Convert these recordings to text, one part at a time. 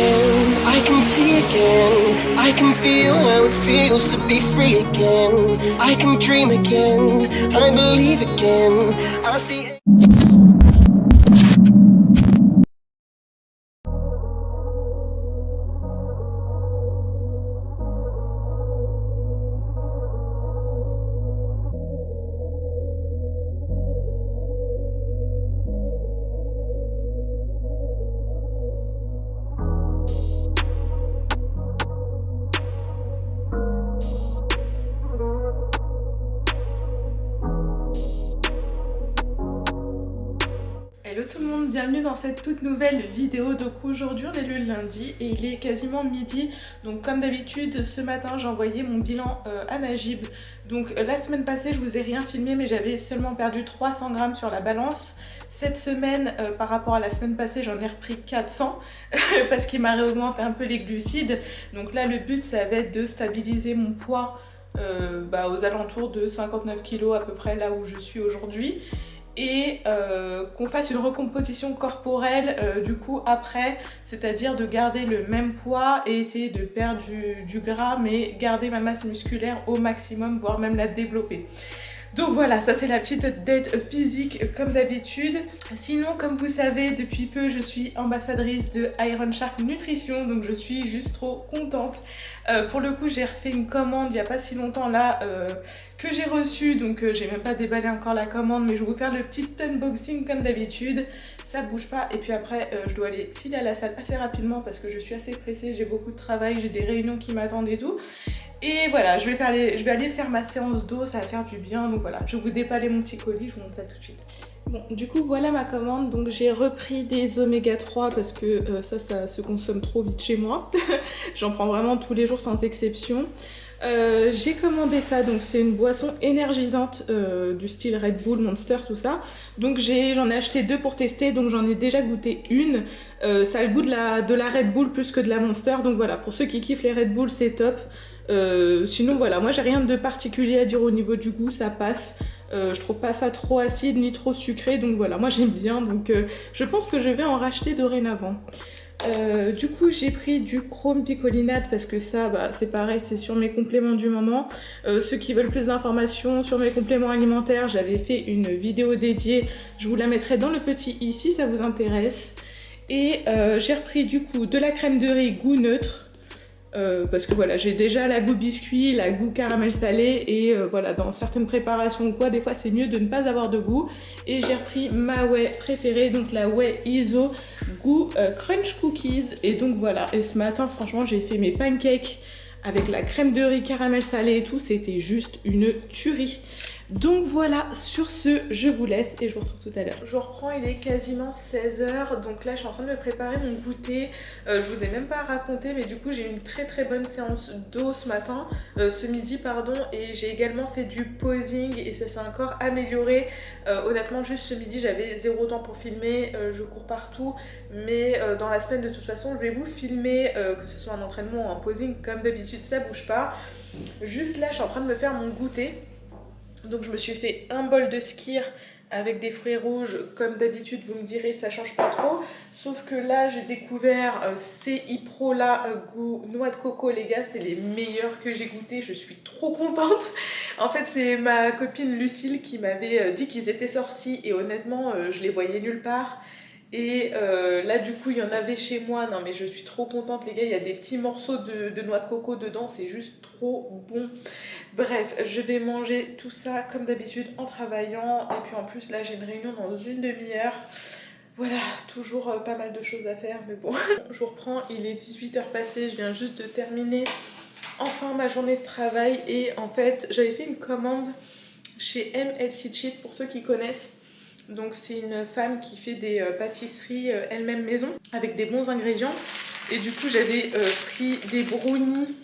again, I can see again, I can feel how it feels to be free again. I can dream again, I believe again, I see. Hello tout le monde, bienvenue dans cette toute nouvelle vidéo. Donc aujourd'hui on est le lundi et il est quasiment midi. Donc comme d'habitude ce matin j'ai envoyé mon bilan à Najib. Donc la semaine passée je vous ai rien filmé mais j'avais seulement perdu 300 grammes sur la balance. Cette semaine par rapport à la semaine passée j'en ai repris 400 parce qu'il m'a réaugmenté un peu les glucides. Donc là le but ça va être de stabiliser mon poids aux alentours de 59 kg à peu près là où je suis aujourd'hui. Et qu'on fasse une recomposition corporelle du coup après, c'est-à-dire de garder le même poids et essayer de perdre du gras mais garder ma masse musculaire au maximum, voire même la développer. Donc voilà, ça c'est la petite update physique comme d'habitude. Sinon, comme vous savez, depuis peu je suis ambassadrice de Iron Shark Nutrition, donc je suis juste trop contente. Pour le coup, j'ai refait une commande il n'y a pas si longtemps là que j'ai reçue, donc j'ai même pas déballé encore la commande, mais je vais vous faire le petit unboxing comme d'habitude. Ça bouge pas et puis après je dois aller filer à la salle assez rapidement parce que je suis assez pressée, j'ai beaucoup de travail, j'ai des réunions qui m'attendent et tout. Et voilà, je vais aller faire ma séance d'eau, ça va faire du bien. Donc voilà, je vais vous déballer mon petit colis, je vous montre ça tout de suite. Bon, du coup voilà ma commande. Donc j'ai repris des oméga 3 parce que ça se consomme trop vite chez moi. J'en prends vraiment tous les jours sans exception. J'ai commandé ça, donc c'est une boisson énergisante du style Red Bull, Monster, tout ça. Donc j'en ai acheté deux pour tester, donc j'en ai déjà goûté une. Ça a le goût de la Red Bull plus que de la Monster, donc voilà, pour ceux qui kiffent les Red Bull c'est top. Sinon voilà, moi j'ai rien de particulier à dire au niveau du goût, ça passe. Je trouve pas ça trop acide ni trop sucré, donc voilà, moi j'aime bien, donc je pense que je vais en racheter dorénavant. Du coup j'ai pris du chrome picolinate parce que ça c'est pareil, c'est sur mes compléments du moment. Ceux qui veulent plus d'informations sur mes compléments alimentaires, j'avais fait une vidéo dédiée, je vous la mettrai dans le petit i si ça vous intéresse. Et j'ai repris du coup de la crème de riz goût neutre. Parce que voilà, j'ai déjà la goût biscuit, la goût caramel salé et voilà, dans certaines préparations ou quoi, des fois c'est mieux de ne pas avoir de goût. Et j'ai repris ma whey préférée, donc la whey ISO goût crunch cookies. Et donc voilà, et ce matin franchement j'ai fait mes pancakes avec la crème de riz caramel salé et tout, c'était juste une tuerie. Donc voilà, sur ce, je vous laisse et je vous retrouve tout à l'heure. Je reprends, il est quasiment 16 h, donc là je suis en train de me préparer mon goûter. Je vous ai même pas raconté, mais du coup j'ai eu une très bonne séance d'eau ce matin, ce midi pardon, et j'ai également fait du posing et ça s'est encore amélioré. Honnêtement, juste ce midi j'avais zéro temps pour filmer, je cours partout, mais dans la semaine de toute façon je vais vous filmer, que ce soit un entraînement ou un posing, comme d'habitude ça bouge pas. Juste là je suis en train de me faire mon goûter. Donc je me suis fait un bol de skyr avec des fruits rouges, comme d'habitude vous me direz ça change pas trop, sauf que là j'ai découvert ces Ipro là goût noix de coco, les gars, c'est les meilleurs que j'ai goûté, je suis trop contente. En fait c'est ma copine Lucille qui m'avait dit qu'ils étaient sortis et honnêtement je les voyais nulle part. Et là du coup il y en avait chez moi, non mais je suis trop contente les gars, il y a des petits morceaux de noix de coco dedans, c'est juste trop bon. Bref, je vais manger tout ça comme d'habitude en travaillant, et puis en plus là j'ai une réunion dans une demi-heure. Voilà, toujours pas mal de choses à faire, mais bon. Je vous reprends, il est 18 h passées, je viens juste de terminer enfin ma journée de travail, et en fait j'avais fait une commande chez MLC Cheat pour ceux qui connaissent. Donc c'est une femme qui fait des pâtisseries elle-même maison avec des bons ingrédients. Et du coup j'avais pris des brownies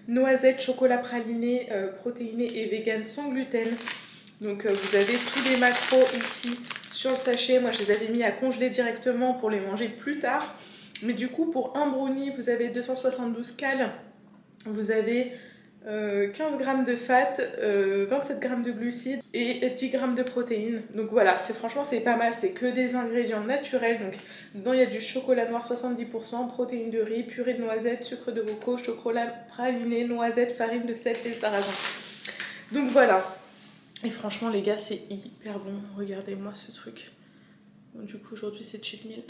noisettes, chocolat praliné, protéiné et vegan sans gluten. Donc vous avez tous les macros ici sur le sachet. Moi je les avais mis à congeler directement pour les manger plus tard. Mais du coup pour un brownie vous avez 272 cales. Vous avez 15 grammes de fat, 27 grammes de glucides et 10 grammes de protéines. Donc voilà, franchement c'est pas mal, c'est que des ingrédients naturels. Donc dedans il y a du chocolat noir 70%, protéines de riz, purée de noisettes, sucre de coco, chocolat praliné, noisettes, farine de sel et sarrasin. Donc voilà. Et franchement les gars c'est hyper bon, regardez-moi ce truc. Donc, du coup aujourd'hui c'est cheat meal.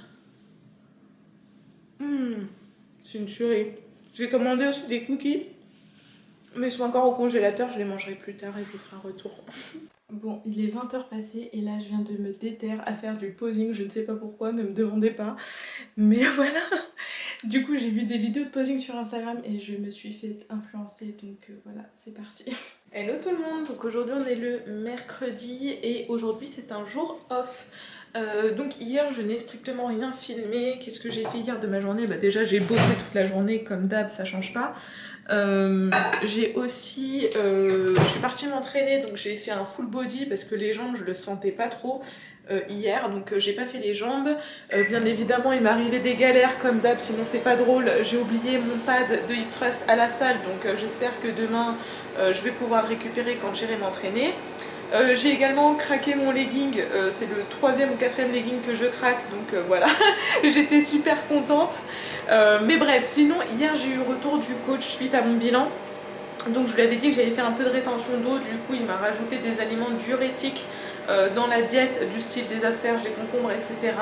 C'est une tuerie. J'ai commandé aussi des cookies. Mais ils sont encore au congélateur, je les mangerai plus tard et je vous ferai un retour. Bon, il est 20h passé et là je viens de me déterre à faire du posing, je ne sais pas pourquoi, ne me demandez pas. Mais voilà. Du coup j'ai vu des vidéos de posing sur Instagram et je me suis fait influencer, donc voilà, c'est parti. Hello tout le monde, donc aujourd'hui on est le mercredi et aujourd'hui c'est un jour off. Donc hier je n'ai strictement rien filmé. Qu'est-ce que j'ai fait hier de ma journée? Bah déjà j'ai bossé toute la journée comme d'hab, ça change pas. J'ai aussi je suis partie m'entraîner, donc j'ai fait un full body parce que les jambes je le sentais pas trop hier, donc j'ai pas fait les jambes. Bien évidemment il m'est arrivé des galères comme d'hab, sinon c'est pas drôle. J'ai oublié mon pad de hip thrust à la salle, donc j'espère que demain je vais pouvoir le récupérer quand j'irai m'entraîner. J'ai également craqué mon legging, c'est le 3e ou 4e legging que je craque, donc voilà, j'étais super contente. Mais bref, sinon hier j'ai eu retour du coach suite à mon bilan. Donc je lui avais dit que j'allais faire un peu de rétention d'eau, du coup il m'a rajouté des aliments diurétiques dans la diète du style des asperges, des concombres, etc.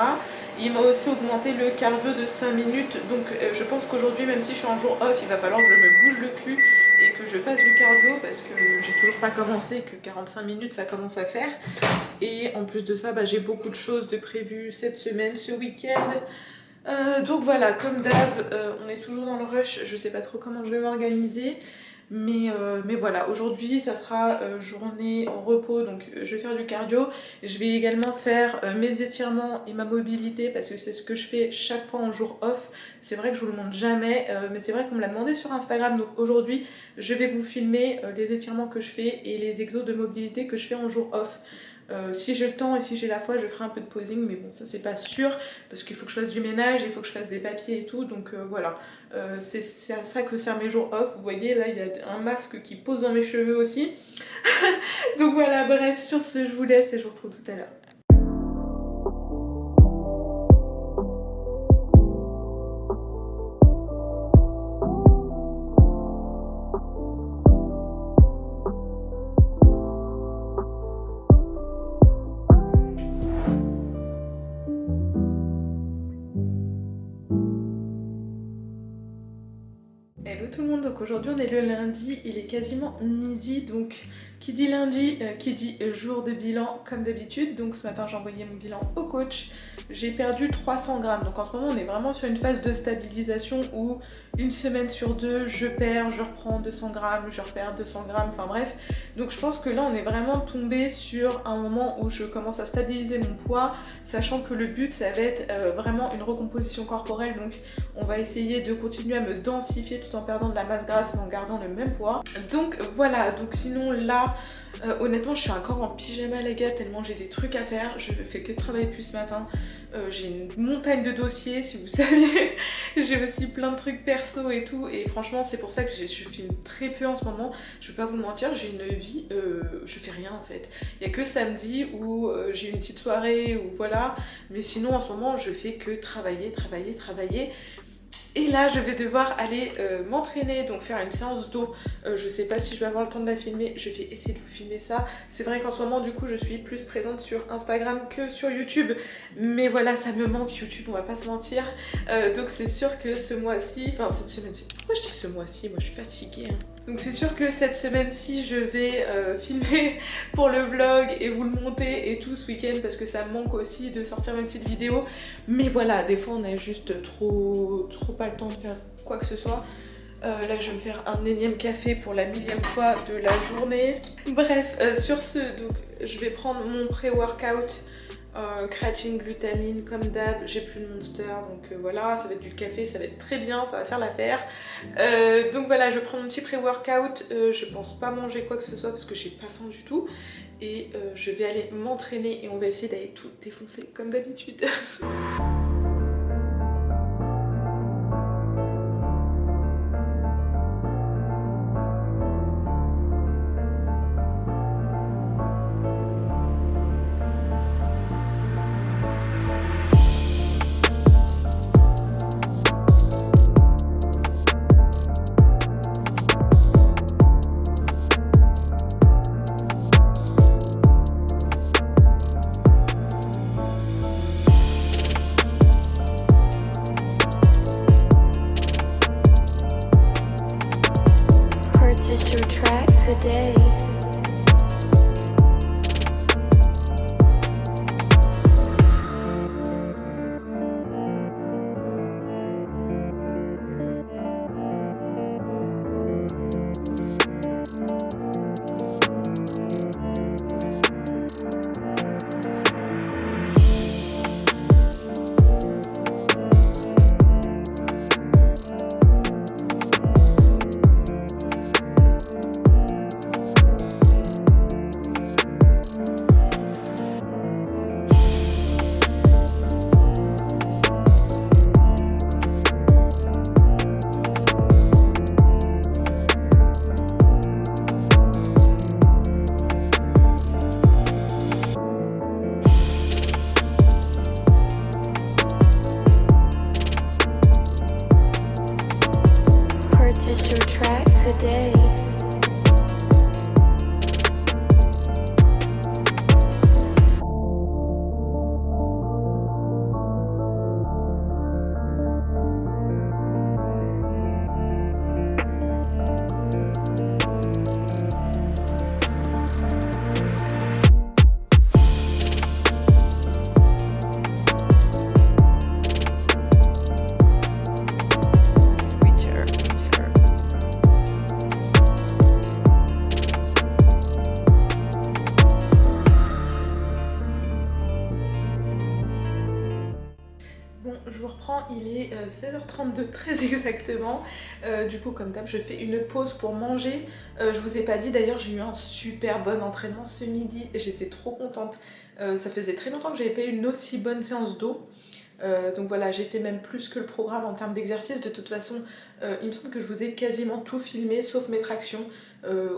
Il m'a aussi augmenté le cardio de 5 minutes, donc je pense qu'aujourd'hui même si je suis en jour off, il va falloir que je me bouge le cul et que je fasse du cardio parce que j'ai toujours pas commencé, que 45 minutes ça commence à faire. Et en plus de ça, bah, j'ai beaucoup de choses de prévues cette semaine, ce week-end. Donc voilà, comme d'hab, on est toujours dans le rush, je sais pas trop comment je vais m'organiser. Mais voilà, aujourd'hui ça sera journée en repos, donc je vais faire du cardio. Je vais également faire mes étirements et ma mobilité parce que c'est ce que je fais chaque fois en jour off. C'est vrai que je vous le montre jamais, mais c'est vrai qu'on me l'a demandé sur Instagram. Donc aujourd'hui je vais vous filmer les étirements que je fais et les exos de mobilité que je fais en jour off. Si j'ai le temps et si j'ai la foi, je ferai un peu de posing, mais bon, ça c'est pas sûr parce qu'il faut que je fasse du ménage, il faut que je fasse des papiers et tout, donc voilà. C'est à ça que servent mes jours off. Vous voyez, là il y a un masque qui pose dans mes cheveux aussi. Donc voilà, bref, sur ce, je vous laisse et je vous retrouve tout à l'heure. Hello tout le monde, donc aujourd'hui on est le lundi, il est quasiment midi, donc qui dit lundi, qui dit jour de bilan comme d'habitude. Donc ce matin j'ai envoyé mon bilan au coach, j'ai perdu 300 grammes, donc en ce moment on est vraiment sur une phase de stabilisation où une semaine sur deux je perds, je reprends 200 grammes, je repère 200 grammes, enfin bref. Donc je pense que là on est vraiment tombé sur un moment où je commence à stabiliser mon poids, sachant que le but ça va être vraiment une recomposition corporelle, donc on va essayer de continuer à me densifier tout en perdant de la masse grasse mais en gardant le même poids. Donc voilà, donc sinon là honnêtement je suis encore en pyjama les gars tellement j'ai des trucs à faire, je fais que travailler depuis ce matin. J'ai une montagne de dossiers si vous saviez. J'ai aussi plein de trucs perso et tout, et franchement c'est pour ça que je filme très peu en ce moment. Je vais pas vous mentir, j'ai une vie, je fais rien en fait. Il y a que samedi où j'ai une petite soirée ou voilà, mais sinon en ce moment je fais que travailler. Et là je vais devoir aller m'entraîner, donc faire une séance d'eau. Je sais pas si je vais avoir le temps de la filmer, je vais essayer de vous filmer ça. C'est vrai qu'en ce moment du coup je suis plus présente sur Instagram que sur YouTube, mais voilà, ça me manque YouTube, on va pas se mentir. Donc c'est sûr que ce mois-ci, enfin cette semaine-ci, pourquoi je dis ce mois-ci, moi je suis fatiguée hein. Donc c'est sûr que cette semaine-ci je vais filmer pour le vlog et vous le monter et tout ce week-end parce que ça me manque aussi de sortir mes petites vidéos. Mais voilà, des fois on a juste trop pas le temps de faire quoi que ce soit. Là je vais me faire un énième café pour la 1000e fois de la journée. Bref, sur ce, donc je vais prendre mon pré-workout, créatine, glutamine comme d'hab. J'ai plus de Monster, donc voilà, ça va être du café, ça va être très bien, ça va faire l'affaire. Donc voilà, je vais prendre mon petit pré-workout. Je pense pas manger quoi que ce soit parce que j'ai pas faim du tout. Et je vais aller m'entraîner et on va essayer d'aller tout défoncer comme d'habitude. Purchase your track today. Purchase your track today. Bon, je vous reprends, il est 16h32 très exactement. Du coup, comme d'hab, je fais une pause pour manger. Je vous ai pas dit d'ailleurs, j'ai eu un super bon entraînement ce midi. J'étais trop contente. Ça faisait très longtemps que j'avais pas eu une aussi bonne séance d'eau. Donc voilà, j'ai fait même plus que le programme en termes d'exercice. De toute façon, il me semble que je vous ai quasiment tout filmé, sauf mes tractions.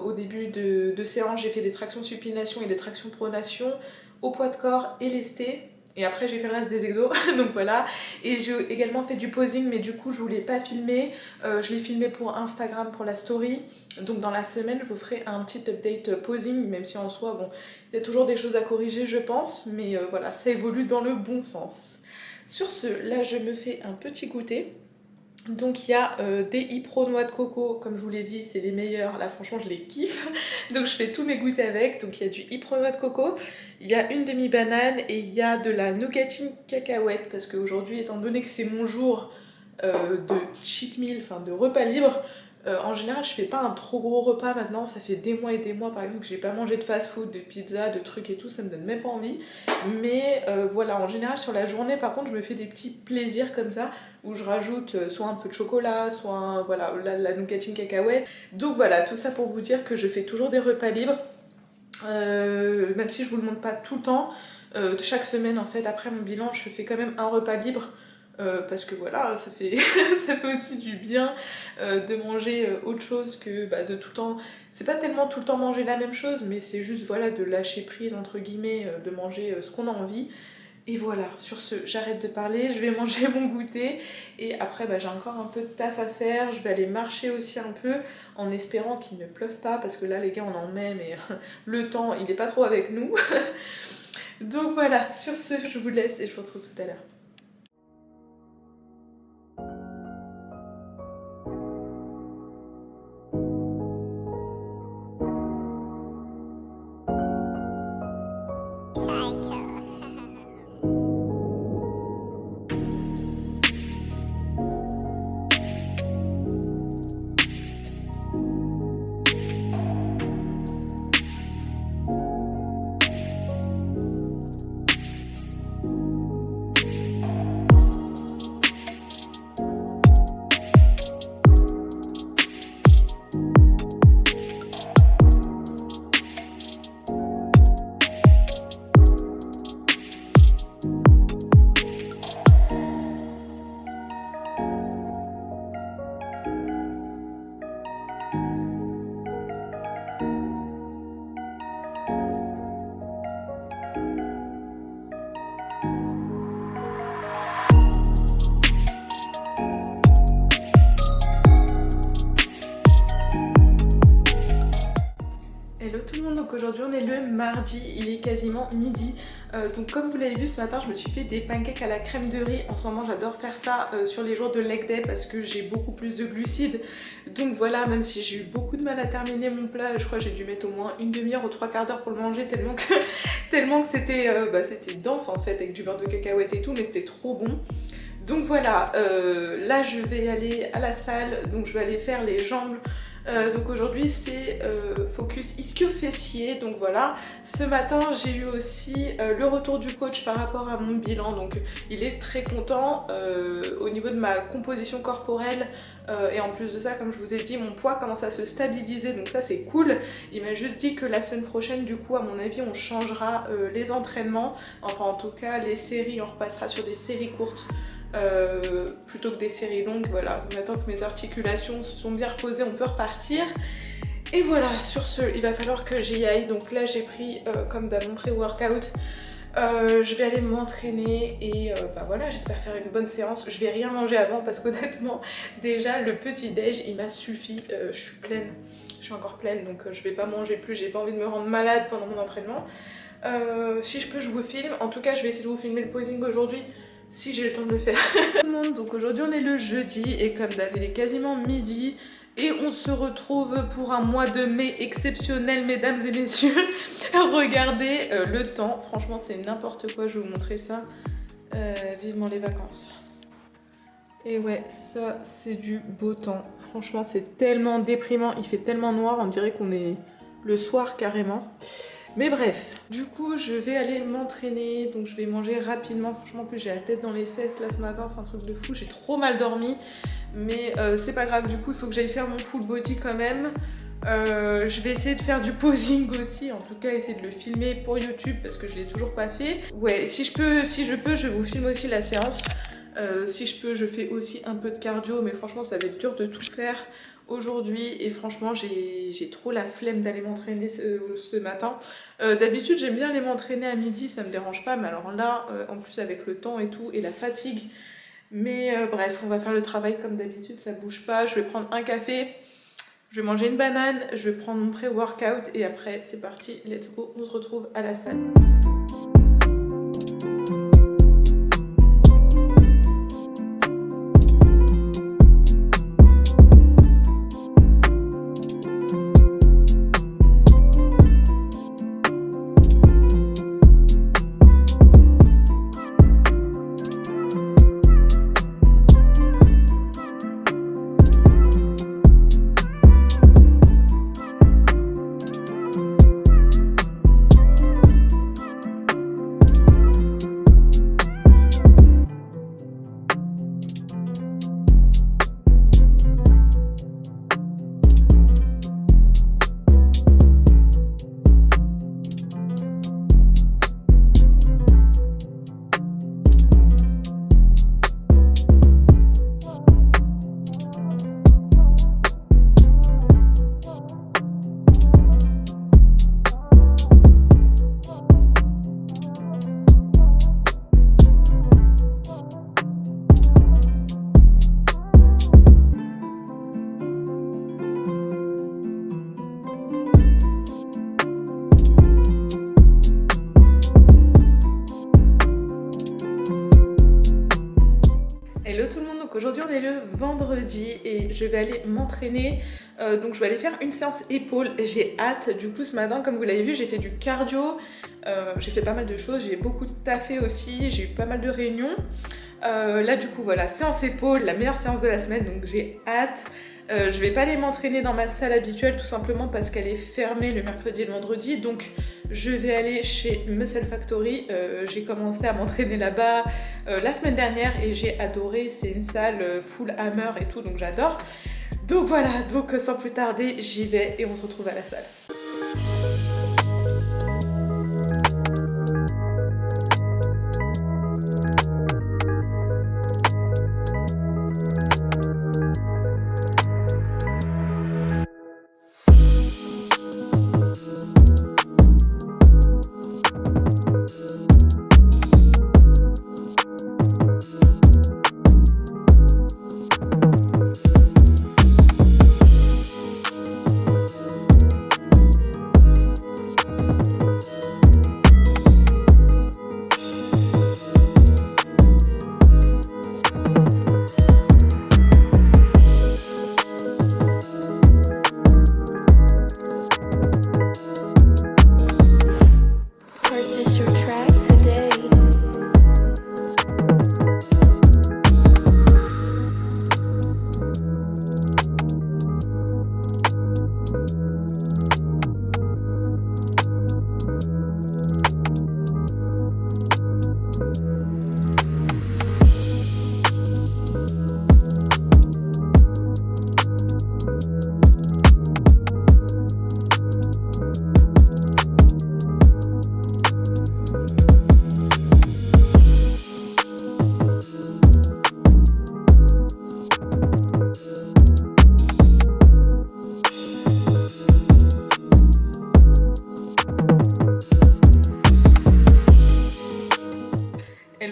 Au début de séance, j'ai fait des tractions supination et des tractions pronation, au poids de corps et lesté. Et après j'ai fait le reste des exos, donc voilà. Et j'ai également fait du posing, mais du coup je voulais pas filmer. Je l'ai filmé pour Instagram, pour la story. Donc dans la semaine je vous ferai un petit update posing, même si en soi, bon, il y a toujours des choses à corriger je pense. Mais voilà, ça évolue dans le bon sens. Sur ce, là je me fais un petit goûter. Donc il y a des Ipro noix de coco, comme je vous l'ai dit, c'est les meilleurs, là franchement je les kiffe. Donc je fais tous mes goûters avec, donc il y a du Ipro noix de coco, il y a une demi-banane et il y a de la nougatine cacahuète, parce qu'aujourd'hui, étant donné que c'est mon jour de cheat meal, enfin de repas libre, en général je fais pas un trop gros repas maintenant, ça fait des mois et des mois par exemple que j'ai pas mangé de fast food, de pizza, de trucs et tout, ça me donne même pas envie. Mais voilà, en général sur la journée par contre je me fais des petits plaisirs comme ça, où je rajoute soit un peu de chocolat, soit voilà, la nougatine cacahuète. Donc voilà, tout ça pour vous dire que je fais toujours des repas libres, même si je vous le montre pas tout le temps. Chaque semaine en fait, après mon bilan, je fais quand même un repas libre. Parce que voilà, ça fait, ça fait aussi du bien de manger autre chose que de tout le temps. C'est pas tellement tout le temps manger la même chose, mais c'est juste voilà, de lâcher prise entre guillemets, de manger ce qu'on a envie. Et voilà, sur ce, j'arrête de parler, je vais manger mon goûter et après j'ai encore un peu de taf à faire, je vais aller marcher aussi un peu en espérant qu'il ne pleuve pas parce que là les gars on en met mais le temps il est pas trop avec nous. Donc voilà, sur ce, je vous laisse et je vous retrouve tout à l'heure. Hello tout le monde, donc aujourd'hui on est le mardi, il est quasiment midi. Donc comme vous l'avez vu ce matin, je me suis fait des pancakes à la crème de riz. En ce moment j'adore faire ça sur les jours de leg day parce que j'ai beaucoup plus de glucides. Donc voilà, même si j'ai eu beaucoup de mal à terminer mon plat, je crois que j'ai dû mettre au moins une demi-heure ou 3/4 d'heure pour le manger tellement que c'était dense en fait avec du beurre de cacahuète et tout, mais c'était trop bon. Donc voilà, là je vais aller à la salle, donc je vais aller faire les jambes. Donc aujourd'hui c'est focus ischio-fessier, donc voilà. Ce matin j'ai eu aussi le retour du coach par rapport à mon bilan, donc il est très content au niveau de ma composition corporelle et en plus de ça, comme je vous ai dit, mon poids commence à se stabiliser, donc ça c'est cool. Il m'a juste dit que la semaine prochaine du coup à mon avis on changera les entraînements, enfin en tout cas les séries, on repassera sur des séries courtes. Plutôt que des séries longues. Voilà, maintenant que mes articulations se sont bien reposées, on peut repartir. Et voilà, sur ce, il va falloir que j'y aille. Donc là j'ai pris comme d'hab mon pré-workout. Je vais aller m'entraîner et voilà, j'espère faire une bonne séance. Je vais rien manger avant parce qu'honnêtement déjà le petit déj il m'a suffi. Je suis pleine, je suis encore pleine, donc je vais pas manger plus. J'ai pas envie de me rendre malade pendant mon entraînement. Si je peux je vous filme. En tout cas je vais essayer de vous filmer le posing aujourd'hui si j'ai le temps de le faire. Donc aujourd'hui on est le jeudi et comme d'hab il est quasiment midi et on se retrouve pour un mois de mai exceptionnel mesdames et messieurs. Regardez le temps, franchement c'est n'importe quoi, je vais vous montrer ça. Vivement les vacances. Et ouais, ça c'est du beau temps. Franchement c'est tellement déprimant, il fait tellement noir, on dirait qu'on est le soir carrément. Mais bref, du coup je vais aller m'entraîner, donc je vais manger rapidement. Franchement en plus j'ai la tête dans les fesses là ce matin, c'est un truc de fou, j'ai trop mal dormi. Mais c'est pas grave, du coup il faut que j'aille faire mon full body quand même. Je vais essayer de faire du posing aussi, en tout cas essayer de le filmer pour YouTube parce que je l'ai toujours pas fait. Ouais, si je peux, je vous filme aussi la séance. Si je peux, je fais aussi un peu de cardio, mais franchement ça va être dur de tout faire aujourd'hui et franchement j'ai trop la flemme d'aller m'entraîner ce matin. D'habitude j'aime bien aller m'entraîner à midi, ça me dérange pas, mais alors là en plus avec le temps et tout et la fatigue, mais bref on va faire le travail comme d'habitude, ça bouge pas. Je vais prendre un café, je vais manger une banane, je vais prendre mon pré-workout et après c'est parti, let's go, on se retrouve à la salle. Aujourd'hui on est le vendredi et je vais aller m'entraîner, donc je vais aller faire une séance épaules, j'ai hâte. Du coup ce matin comme vous l'avez vu j'ai fait du cardio, j'ai fait pas mal de choses, j'ai beaucoup taffé aussi, j'ai eu pas mal de réunions. Là du coup voilà, séance épaules, la meilleure séance de la semaine, donc j'ai hâte. Je vais pas aller m'entraîner dans ma salle habituelle tout simplement parce qu'elle est fermée le mercredi et le vendredi, donc je vais aller chez Muscle Factory. J'ai commencé à m'entraîner là-bas la semaine dernière et j'ai adoré, c'est une salle full hammer et tout, donc j'adore. Donc voilà, donc sans plus tarder j'y vais et on se retrouve à la salle.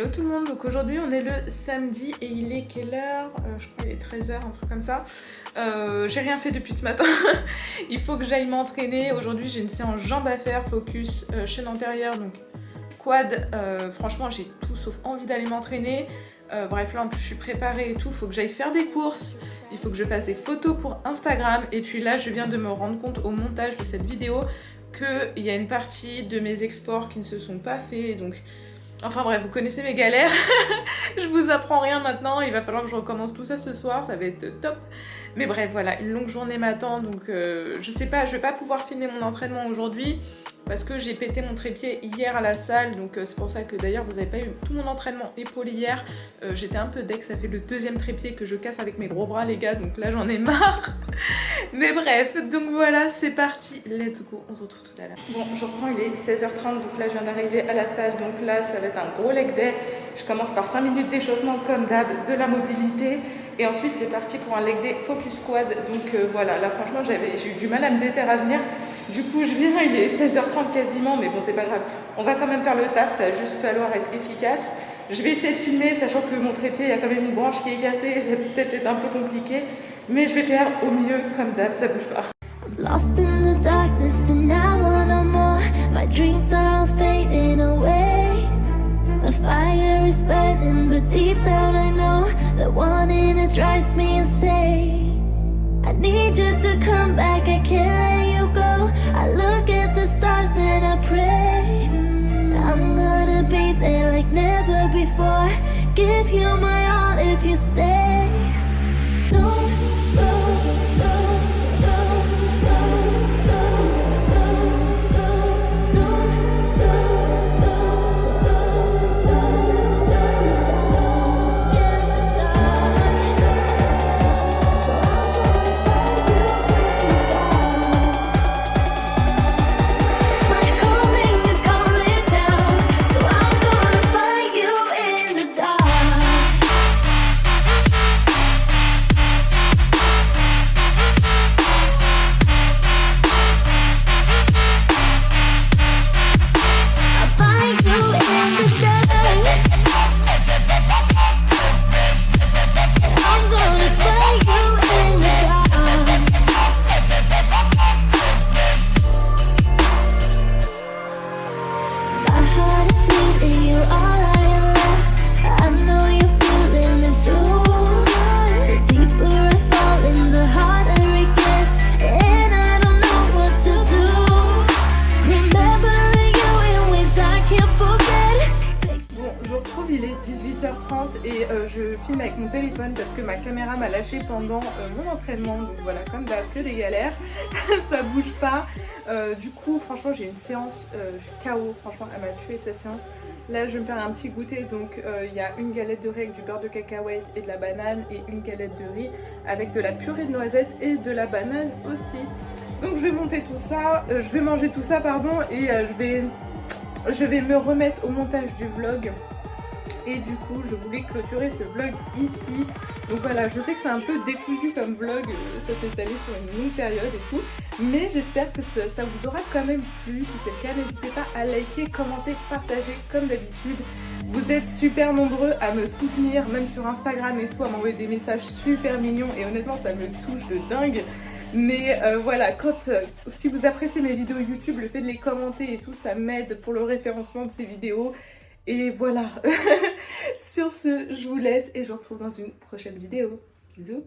Hello tout le monde, donc aujourd'hui on est le samedi et il est quelle heure je crois qu'il est 13h, un truc comme ça. J'ai rien fait depuis ce matin. Il faut que j'aille m'entraîner. Aujourd'hui j'ai une séance jambes à faire, focus, chaîne antérieure, donc quad. Franchement j'ai tout sauf envie d'aller m'entraîner. Bref là en plus je suis préparée et tout, il faut que j'aille faire des courses, il faut que je fasse des photos pour Instagram. Et puis là je viens de me rendre compte au montage de cette vidéo qu'il y a une partie de mes exports qui ne se sont pas faits, donc enfin bref, vous connaissez mes galères. Je vous apprends rien maintenant, il va falloir que je recommence tout ça ce soir, ça va être top. Mais bref, voilà, une longue journée m'attend, donc je sais pas, je vais pas pouvoir finir mon entraînement aujourd'hui parce que j'ai pété mon trépied hier à la salle, donc c'est pour ça que d'ailleurs vous avez pas eu tout mon entraînement épaule hier. J'étais un peu deck, ça fait le deuxième trépied que je casse avec mes gros bras les gars, donc là j'en ai marre. Mais bref, donc voilà, c'est parti, let's go, on se retrouve tout à l'heure. Bon, je reprends, il est 16h30, donc là je viens d'arriver à la salle, donc là ça va être un gros leg day. Je commence par 5 minutes d'échauffement comme d'hab, de la mobilité, et ensuite c'est parti pour un leg day focus quad. Donc voilà, là franchement j'ai eu du mal à me déterrer à venir. Du coup je viens, il est 16h30 quasiment, mais bon c'est pas grave, on va quand même faire le taf, il va juste falloir être efficace. Je vais essayer de filmer, sachant que mon trépied, il y a quand même une branche qui est cassée, ça peut peut-être être un peu compliqué, mais je vais faire au mieux comme d'hab, ça bouge pas. Lost in the darkness and now I no more. My dreams are all fading away. The fire is burning, but deep down I know that wanting it drives me insane. I need you to come back, I can't let you go. I look at the stars and I pray I'm gonna be there like never before. Give you my all if you stay. Don't go, go, go, go, go, go, go. Don't go, go, go, go, go, in the dark. My calling is calling down, so I'm gonna find you in the dark. I'll find you in the dark. I'm gonna find you in the dark. My heart is beating, you're all I love. I know you're feeling it too. The deeper I fall in, the harder it gets, and I don't know what to do. Remembering you in ways I can't forget. Bon, je vous retrouve, il est 18h30 et je filme avec mon téléphone parce que ma caméra m'a lâché pendant mon entraînement. Donc voilà, comme d'hab, que des galères, ça bouge pas. Du coup, franchement, j'ai une séance, je suis KO, franchement, elle m'a tué cette séance. Là, je vais me faire un petit goûter, donc il y a une galette de riz avec du beurre de cacahuète et de la banane et une galette de riz avec de la purée de noisettes et de la banane aussi. Donc je vais monter tout ça, je vais manger tout ça, pardon, et je vais me remettre au montage du vlog. Et du coup je voulais clôturer ce vlog ici. Donc voilà, je sais que c'est un peu décousu comme vlog, ça s'est étalé sur une longue période et tout, mais j'espère que ça vous aura quand même plu. Si c'est le cas, n'hésitez pas à liker, commenter, partager comme d'habitude. Vous êtes super nombreux à me soutenir, même sur Instagram et tout, à m'envoyer des messages super mignons et honnêtement ça me touche de dingue. Mais voilà, si vous appréciez mes vidéos YouTube, le fait de les commenter et tout, ça m'aide pour le référencement de ces vidéos. Et voilà, sur ce, je vous laisse et je vous retrouve dans une prochaine vidéo. Bisous.